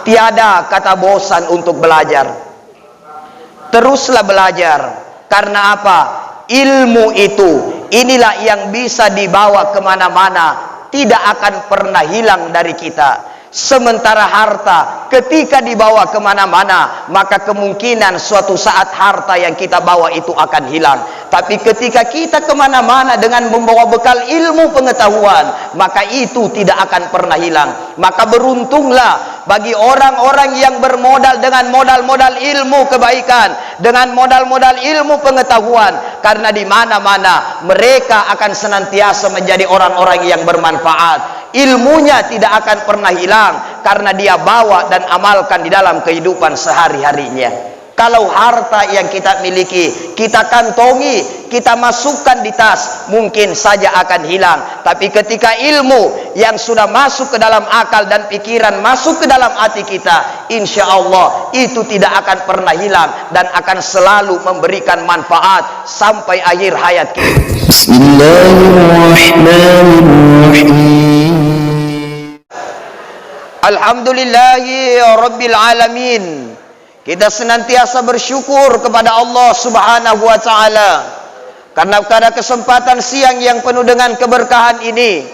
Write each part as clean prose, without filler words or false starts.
tiada kata bosan untuk belajar. Teruslah belajar. Karena apa? Ilmu itu, inilah yang bisa dibawa kemana-mana, tidak akan pernah hilang dari kita. Sementara harta ketika dibawa kemana-mana, maka kemungkinan suatu saat harta yang kita bawa itu akan hilang. Tapi ketika kita kemana-mana dengan membawa bekal ilmu pengetahuan, maka itu tidak akan pernah hilang. Maka beruntunglah bagi orang-orang yang bermodal dengan modal-modal ilmu kebaikan, dengan modal-modal ilmu pengetahuan, karena di mana-mana mereka akan senantiasa menjadi orang-orang yang bermanfaat. Ilmunya tidak akan pernah hilang karena dia bawa dan amalkan di dalam kehidupan sehari-harinya. Kalau harta yang kita miliki, kita kantongi, kita masukkan di tas, mungkin saja akan hilang. Tapi ketika ilmu yang sudah masuk ke dalam akal dan pikiran, masuk ke dalam hati kita, insya Allah itu tidak akan pernah hilang dan akan selalu memberikan manfaat sampai akhir hayat kita. Bismillahirrahmanirrahim. Alhamdulillahi Rabbil Alamin. Kita senantiasa bersyukur kepada Allah Subhanahu wa Ta'ala karena pada kesempatan siang yang penuh dengan keberkahan ini,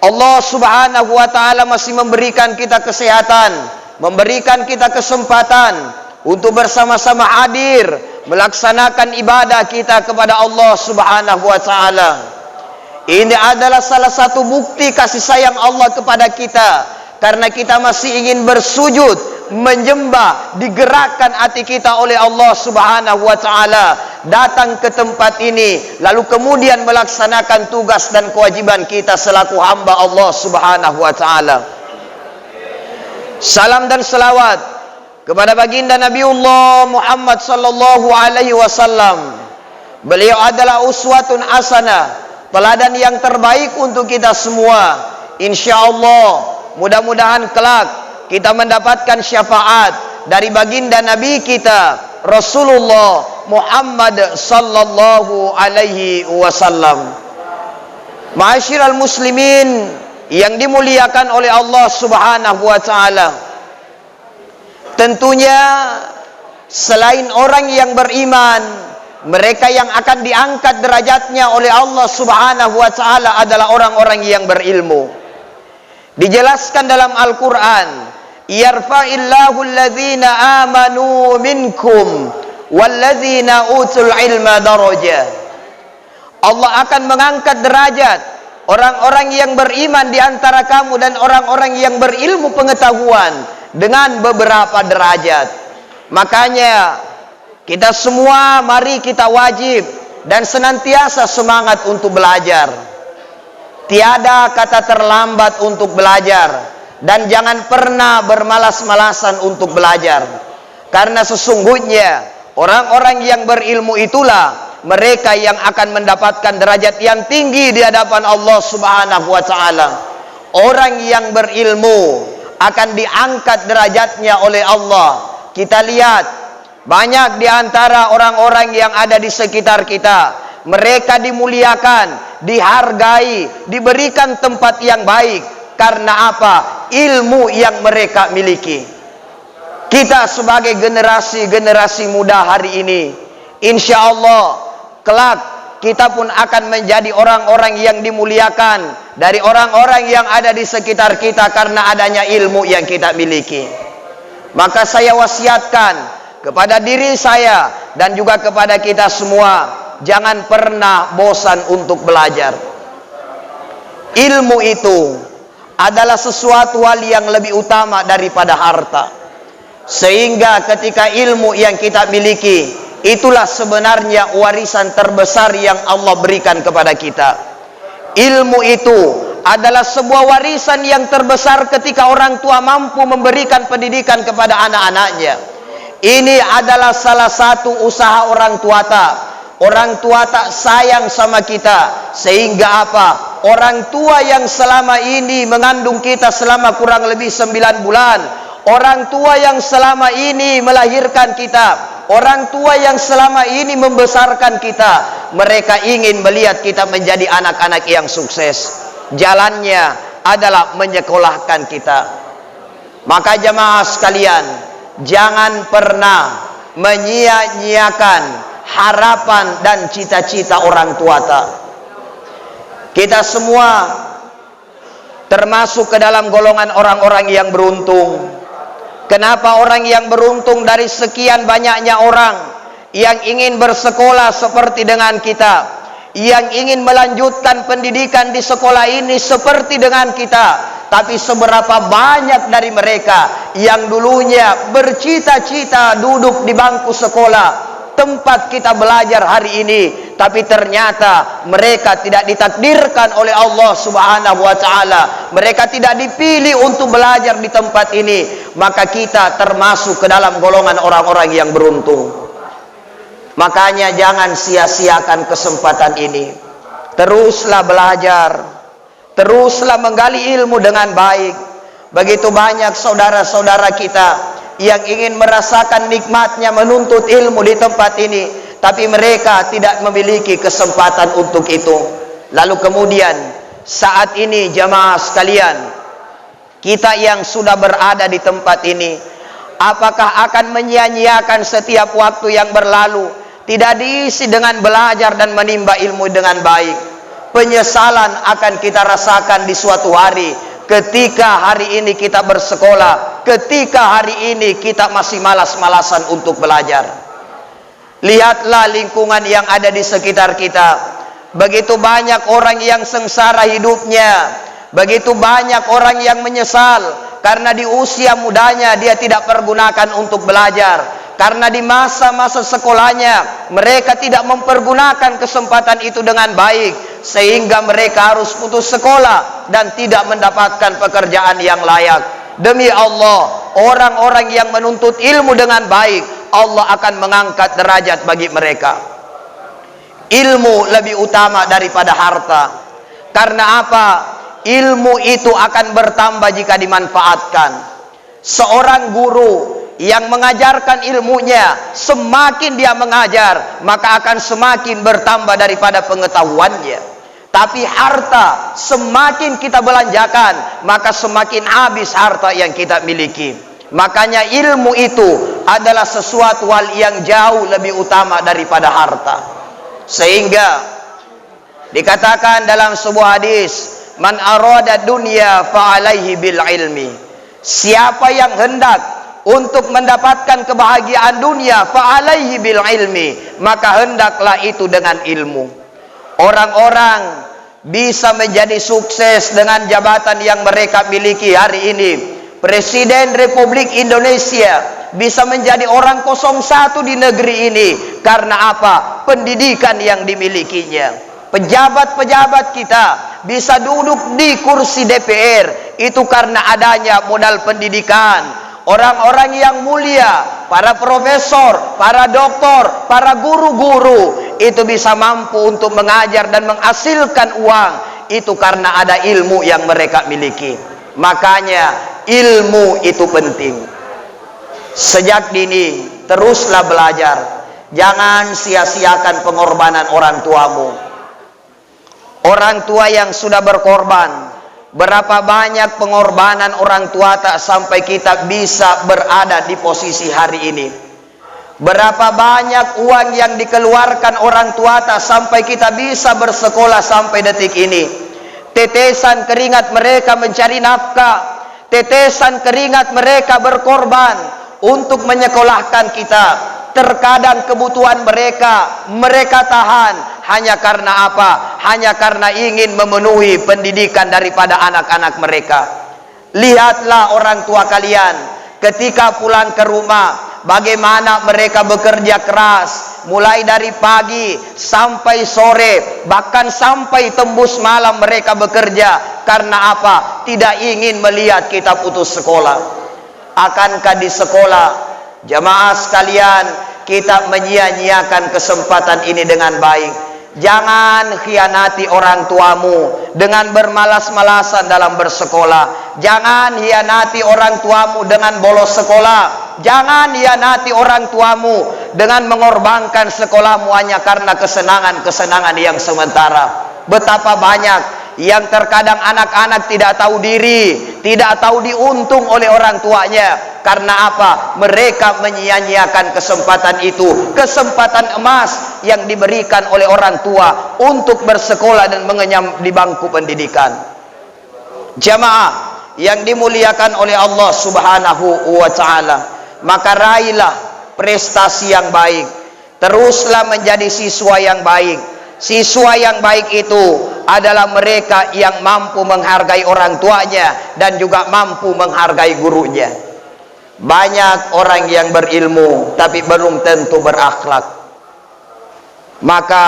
Allah Subhanahu wa Ta'ala masih memberikan kita kesehatan, memberikan kita kesempatan untuk bersama-sama hadir melaksanakan ibadah kita kepada Allah Subhanahu wa Ta'ala. Ini adalah salah satu bukti kasih sayang Allah kepada kita, karena kita masih ingin bersujud, menyembah, digerakkan hati kita oleh Allah Subhanahu wa Ta'ala, datang ke tempat ini, lalu kemudian melaksanakan tugas dan kewajiban kita selaku hamba Allah Subhanahu wa Ta'ala. Salam dan selawat kepada baginda Nabiullah Muhammad sallallahu alaihi wasallam. Beliau adalah uswatun hasanah, teladan yang terbaik untuk kita semua. Insyaallah mudah-mudahan kelak kita mendapatkan syafaat dari baginda Nabi kita Rasulullah Muhammad sallallahu alaihi wasallam. Ma'asyiral muslimin yang dimuliakan oleh Allah Subhanahu wa Ta'ala, tentunya selain orang yang beriman, mereka yang akan diangkat derajatnya oleh Allah Subhanahu wa Ta'ala adalah orang-orang yang berilmu. Dijelaskan dalam Al-Quran, yarfa'illahu alladhina amanu minkum walladhina utul ilma darajat. Allah akan mengangkat derajat orang-orang yang beriman di antara kamu dan orang-orang yang berilmu pengetahuan dengan beberapa derajat. Makanya kita semua mari kita wajib dan senantiasa semangat untuk belajar. Tiada kata terlambat untuk belajar, dan jangan pernah bermalas-malasan untuk belajar. Karena sesungguhnya orang-orang yang berilmu itulah mereka yang akan mendapatkan derajat yang tinggi di hadapan Allah Subhanahu wa Ta'ala. Orang yang berilmu akan diangkat derajatnya oleh Allah. Kita lihat banyak di antara orang-orang yang ada di sekitar kita, mereka dimuliakan, dihargai, diberikan tempat yang baik. Karena apa? Ilmu yang mereka miliki. Kita sebagai generasi muda hari ini, insya Allah kelak kita pun akan menjadi orang-orang yang dimuliakan dari orang-orang yang ada di sekitar kita karena adanya ilmu yang kita miliki. Maka saya wasiatkan kepada diri saya dan juga kepada kita semua, jangan pernah bosan untuk belajar. Ilmu itu adalah sesuatu hal yang lebih utama daripada harta. Sehingga ketika ilmu yang kita miliki, itulah sebenarnya warisan terbesar yang Allah berikan kepada kita. Ilmu itu adalah sebuah warisan yang terbesar ketika orang tua mampu memberikan pendidikan kepada anak-anaknya. Ini adalah salah satu usaha orang tua tak. Orang tua tak sayang sama kita, sehingga apa? Orang tua yang selama ini mengandung kita selama kurang lebih 9 bulan, orang tua yang selama ini melahirkan kita, orang tua yang selama ini membesarkan kita, mereka ingin melihat kita menjadi anak-anak yang sukses. Jalannya adalah menyekolahkan kita. Maka jamaah sekalian, jangan pernah menyia-nyiakan harapan dan cita-cita orang tua. Kita semua termasuk ke dalam golongan orang-orang yang beruntung. Kenapa orang yang beruntung dari sekian banyaknya orang yang ingin bersekolah seperti dengan kita, yang ingin melanjutkan pendidikan di sekolah ini seperti dengan kita, tapi seberapa banyak dari mereka yang dulunya bercita-cita duduk di bangku sekolah tempat kita belajar hari ini, tapi ternyata mereka tidak ditakdirkan oleh Allah Subhanahu wa taala. Mereka tidak dipilih untuk belajar di tempat ini, maka kita termasuk ke dalam golongan orang-orang yang beruntung. Makanya jangan sia-siakan kesempatan ini. Teruslah belajar, teruslah menggali ilmu dengan baik. Begitu banyak saudara-saudara kita yang ingin merasakan nikmatnya menuntut ilmu di tempat ini, tapi mereka tidak memiliki kesempatan untuk itu. Lalu kemudian saat ini jamaah sekalian, kita yang sudah berada di tempat ini, apakah akan menyia-nyiakan setiap waktu yang berlalu tidak diisi dengan belajar dan menimba ilmu dengan baik? Penyesalan akan kita rasakan di suatu hari, ketika hari ini kita bersekolah, ketika hari ini kita masih malas-malasan untuk belajar. Lihatlah lingkungan yang ada di sekitar kita. Begitu banyak orang yang sengsara hidupnya, begitu banyak orang yang menyesal karena di usia mudanya dia tidak pergunakan untuk belajar. Karena di masa-masa sekolahnya mereka tidak mempergunakan kesempatan itu dengan baik, sehingga mereka harus putus sekolah dan tidak mendapatkan pekerjaan yang layak. Demi Allah, orang-orang yang menuntut ilmu dengan baik, Allah akan mengangkat derajat bagi mereka. Ilmu lebih utama daripada harta. Karena apa? Ilmu itu akan bertambah jika dimanfaatkan. Seorang guru yang mengajarkan ilmunya, semakin dia mengajar, maka akan semakin bertambah daripada pengetahuannya. Tapi harta, semakin kita belanjakan, maka semakin habis harta yang kita miliki. Makanya ilmu itu adalah sesuatu hal yang jauh lebih utama daripada harta. Sehingga dikatakan dalam sebuah hadis, man arada dunya fa alaihi bil ilmi. Siapa yang hendak untuk mendapatkan kebahagiaan dunia, fa alaihi bil ilmi, maka hendaklah itu dengan ilmu. Orang-orang bisa menjadi sukses dengan jabatan yang mereka miliki hari ini. Presiden Republik Indonesia bisa menjadi orang 01 di negeri ini karena apa? Pendidikan yang dimilikinya. Pejabat-pejabat kita bisa duduk di kursi DPR itu karena adanya modal pendidikan. Orang-orang yang mulia, para profesor, para doktor, para guru-guru itu bisa mampu untuk mengajar dan menghasilkan uang, itu karena ada ilmu yang mereka miliki. Makanya ilmu itu penting. Sejak dini teruslah belajar. Jangan sia-siakan pengorbanan orang tuamu. Orang tua yang sudah berkorban, berapa banyak pengorbanan orang tua tak sampai kita bisa berada di posisi hari ini. Berapa banyak uang yang dikeluarkan orang tua tak sampai kita bisa bersekolah sampai detik ini. Tetesan keringat mereka mencari nafkah, tetesan keringat mereka berkorban untuk menyekolahkan kita. Terkadang kebutuhan mereka tahan hanya karena apa? Hanya karena ingin memenuhi pendidikan daripada anak-anak mereka. Lihatlah orang tua kalian ketika pulang ke rumah, bagaimana mereka bekerja keras, mulai dari pagi sampai sore, bahkan sampai tembus malam mereka bekerja. Karena apa? Tidak ingin melihat kita putus sekolah. Akankah di sekolah, jamaah sekalian, kita menyia-nyiakan kesempatan ini dengan baik? Jangan khianati orang tuamu dengan bermalas-malasan dalam bersekolah. Jangan khianati orang tuamu dengan bolos sekolah. Jangan khianati orang tuamu dengan mengorbankan sekolahmu hanya karena kesenangan-kesenangan yang sementara. Betapa banyak yang terkadang anak-anak tidak tahu diri, tidak tahu diuntung oleh orang tuanya. Karena apa? Mereka menyia-nyiakan kesempatan itu, kesempatan emas yang diberikan oleh orang tua untuk bersekolah dan mengenyam di bangku pendidikan. Jamaah yang dimuliakan oleh Allah Subhanahu wa ta'ala, maka raihlah prestasi yang baik, teruslah menjadi siswa yang baik. Siswa yang baik itu adalah mereka yang mampu menghargai orang tuanya dan juga mampu menghargai gurunya. Banyak orang yang berilmu tapi belum tentu berakhlak. Maka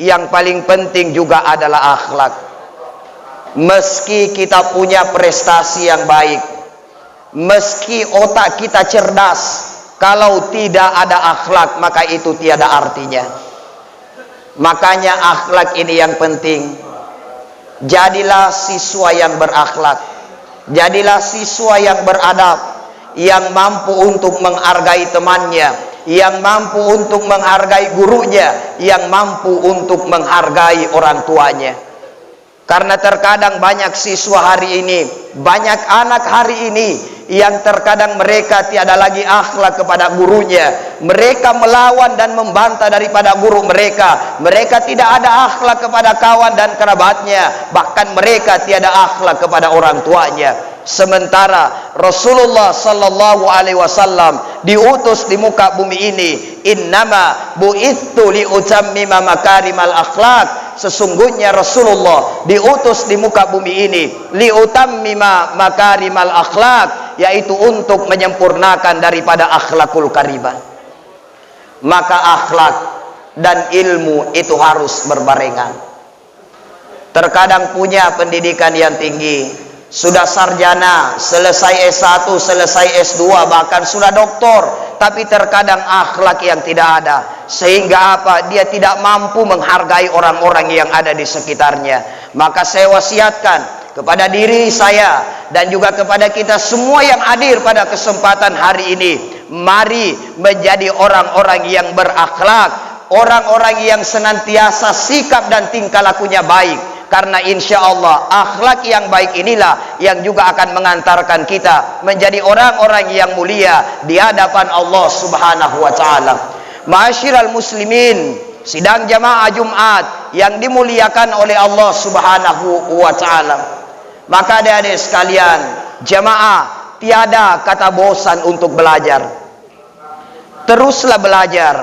yang paling penting juga adalah akhlak. Meski kita punya prestasi yang baik, meski otak kita cerdas, kalau tidak ada akhlak maka itu tiada artinya. Makanya akhlak ini yang penting. Jadilah siswa yang berakhlak, jadilah siswa yang beradab, yang mampu untuk menghargai temannya, yang mampu untuk menghargai gurunya, yang mampu untuk menghargai orang tuanya. Karena terkadang banyak siswa hari ini, banyak anak hari ini yang terkadang mereka tiada lagi akhlak kepada gurunya. Mereka melawan dan membantah daripada guru mereka. Mereka tidak ada akhlak kepada kawan dan kerabatnya. Bahkan mereka tiada akhlak kepada orang tuanya. Sementara Rasulullah sallallahu alaihi wasallam diutus di muka bumi ini, innama bu'ithu liutammima makarimal akhlak. Sesungguhnya Rasulullah diutus di muka bumi ini liutammima makarimal akhlak, yaitu untuk menyempurnakan daripada akhlakul karimah. Maka akhlak dan ilmu itu harus berbarengan. Terkadang punya pendidikan yang tinggi, sudah sarjana, selesai S1, selesai S2, bahkan sudah doktor, tapi terkadang akhlak yang tidak ada. Sehingga apa? Dia tidak mampu menghargai orang-orang yang ada di sekitarnya. Maka saya wasiatkan kepada diri saya dan juga kepada kita semua yang hadir pada kesempatan hari ini, mari menjadi orang-orang yang berakhlak, orang-orang yang senantiasa sikap dan tingkah lakunya baik. Karena insya Allah akhlak yang baik inilah yang juga akan mengantarkan kita menjadi orang-orang yang mulia di hadapan Allah Subhanahu wa ta'ala. Ma'asyiral muslimin, sidang jamaah Jumat yang dimuliakan oleh Allah Subhanahu wa ta'ala. Maka adik-adik sekalian, jamaah, tiada kata bosan untuk belajar. Teruslah belajar.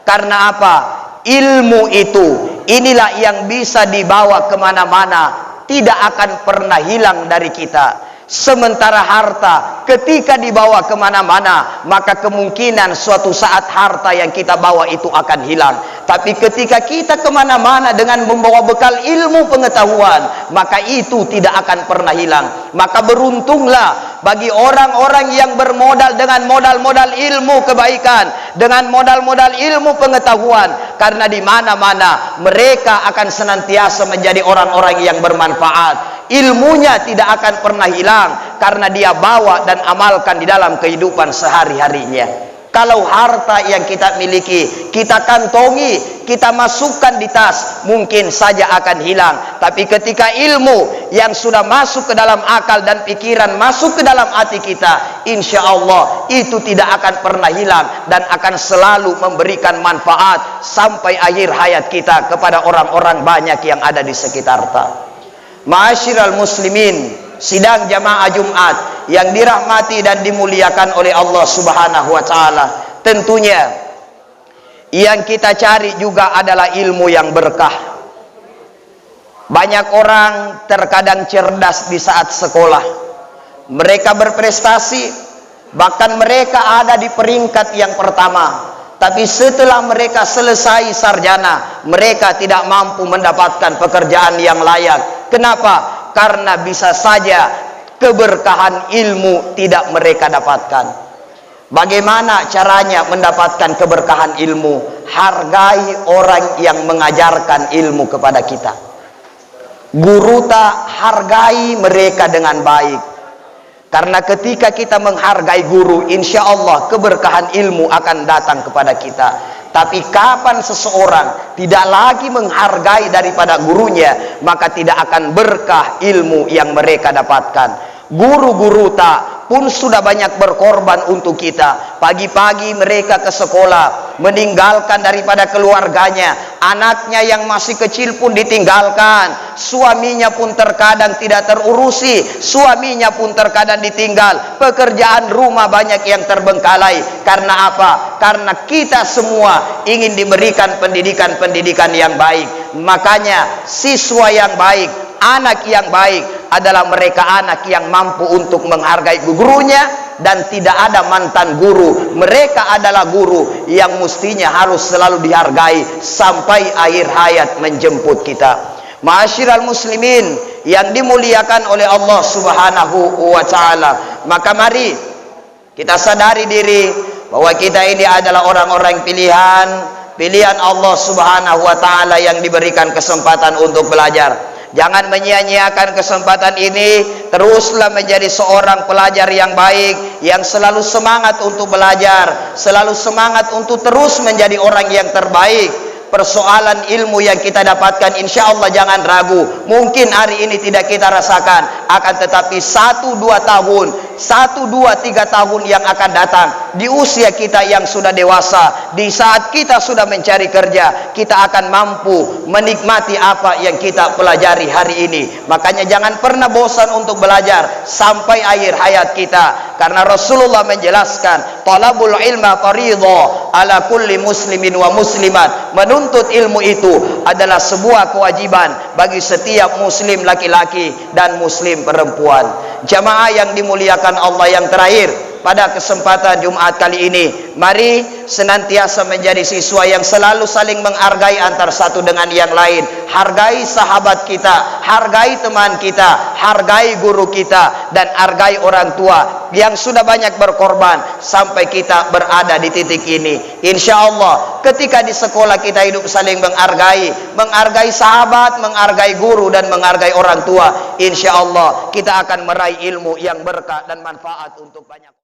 Karena apa? Ilmu itu, inilah yang bisa dibawa kemana-mana, tidak akan pernah hilang dari kita. Sementara harta ketika dibawa kemana-mana, maka kemungkinan suatu saat harta yang kita bawa itu akan hilang. Tapi ketika kita kemana-mana dengan membawa bekal ilmu pengetahuan, maka itu tidak akan pernah hilang. Maka beruntunglah bagi orang-orang yang bermodal dengan modal-modal ilmu kebaikan, dengan modal-modal ilmu pengetahuan. Karena di mana-mana mereka akan senantiasa menjadi orang-orang yang bermanfaat. Ilmunya tidak akan pernah hilang karena dia bawa dan amalkan di dalam kehidupan sehari-harinya. Kalau harta yang kita miliki, kita kantongi, kita masukkan di tas, mungkin saja akan hilang. Tapi ketika ilmu yang sudah masuk ke dalam akal dan pikiran, masuk ke dalam hati kita, insya Allah itu tidak akan pernah hilang dan akan selalu memberikan manfaat sampai akhir hayat kita kepada orang-orang banyak yang ada di sekitar kita. Ma'asyiral muslimin, sidang jamaah Jumat yang dirahmati dan dimuliakan oleh Allah Subhanahu wa ta'ala. Tentunya yang kita cari juga adalah ilmu yang berkah. Banyak orang terkadang cerdas di saat sekolah, mereka berprestasi, bahkan mereka ada di peringkat yang pertama. Tapi setelah mereka selesai sarjana, mereka tidak mampu mendapatkan pekerjaan yang layak. Kenapa? Karena bisa saja keberkahan ilmu tidak mereka dapatkan. Bagaimana caranya mendapatkan keberkahan ilmu? Hargai orang yang mengajarkan ilmu kepada kita. Guru tak hargai mereka dengan baik. Karena ketika kita menghargai guru, insya Allah keberkahan ilmu akan datang kepada kita. Tapi kapan seseorang tidak lagi menghargai daripada gurunya, maka tidak akan berkah ilmu yang mereka dapatkan. Guru-guru tak pun sudah banyak berkorban untuk kita. Pagi-pagi mereka ke sekolah, meninggalkan daripada keluarganya. Anaknya yang masih kecil pun ditinggalkan. Suaminya pun terkadang tidak terurusi. Suaminya pun terkadang ditinggal. Pekerjaan rumah banyak yang terbengkalai. Karena apa? Karena kita semua ingin diberikan pendidikan-pendidikan yang baik. Makanya siswa yang baik, anak yang baik adalah mereka anak yang mampu untuk menghargai gurunya dan tidak ada mantan guru. Mereka adalah guru yang mestinya harus selalu dihargai sampai akhir hayat menjemput kita. Ma'asyiral muslimin yang dimuliakan oleh Allah Subhanahu wa taala, maka mari kita sadari diri bahwa kita ini adalah orang-orang pilihan Allah Subhanahu wa taala yang diberikan kesempatan untuk belajar. Jangan menyia-nyiakan kesempatan ini. Teruslah menjadi seorang pelajar yang baik, yang selalu semangat untuk belajar, selalu semangat untuk terus menjadi orang yang terbaik. Persoalan ilmu yang kita dapatkan, insya Allah jangan ragu. Mungkin hari ini tidak kita rasakan, akan tetapi 1, 2 tahun, 1, 2, 3 tahun yang akan datang, di usia kita yang sudah dewasa, di saat kita sudah mencari kerja, kita akan mampu menikmati apa yang kita pelajari hari ini. Makanya jangan pernah bosan untuk belajar sampai akhir hayat kita. Karena Rasulullah menjelaskan, talabul ilma fardhu ala kulli muslimin wa muslimat. Menuntut ilmu itu adalah sebuah kewajiban bagi setiap muslim laki-laki dan muslim perempuan. Jamaah yang dimuliakan Allah, yang terakhir pada kesempatan Jumat kali ini, mari senantiasa menjadi siswa yang selalu saling menghargai antar satu dengan yang lain. Hargai sahabat kita, hargai teman kita, hargai guru kita, dan hargai orang tua yang sudah banyak berkorban sampai kita berada di titik ini. Insya Allah ketika di sekolah kita hidup saling menghargai sahabat, menghargai guru, dan menghargai orang tua. Insya Allah kita akan meraih ilmu yang berkah dan manfaat untuk banyak